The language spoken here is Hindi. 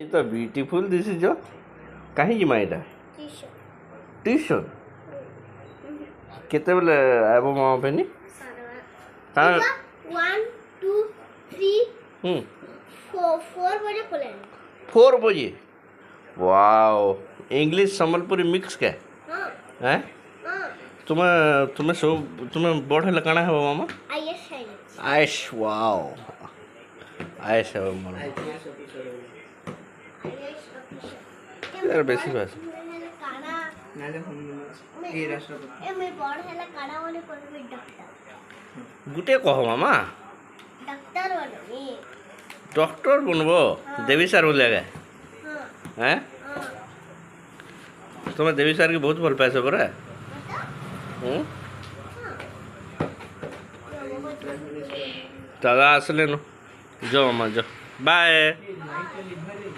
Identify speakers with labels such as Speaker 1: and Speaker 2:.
Speaker 1: तो ब्यूटीफुल दिस इज कहीं जिमा एटा ट्यूशन केते बेले आबो मामा पेनी हाँ
Speaker 2: 1 2 3 4 बजे खोले
Speaker 1: 4 बजे वाओ इंग्लिश संबलपुरी मिक्स के
Speaker 2: हाँ
Speaker 1: हैं
Speaker 2: हाँ
Speaker 1: तुम्हें तुम्हें सब तुम्हें बड़ है लकाना है मामा
Speaker 2: आईएएस साइंस
Speaker 1: आयश वाओ आयश है मामा
Speaker 2: आईएएस
Speaker 1: यार बेसी बात
Speaker 2: काना
Speaker 3: नाले हम ए राष्ट्रपति
Speaker 2: ए मैं बड़ हैला काना वाले कोन में डॉक्टर
Speaker 1: गुटे कह मामा
Speaker 2: डॉक्टर वाले
Speaker 1: डॉक्टर बनबो देवी सर बोलेगा
Speaker 2: हाँ
Speaker 1: हैं
Speaker 2: हाँ
Speaker 1: तुम्हें देवी सर की बहुत भल पैसे पर दादा आसले नो जो मामा जो बाय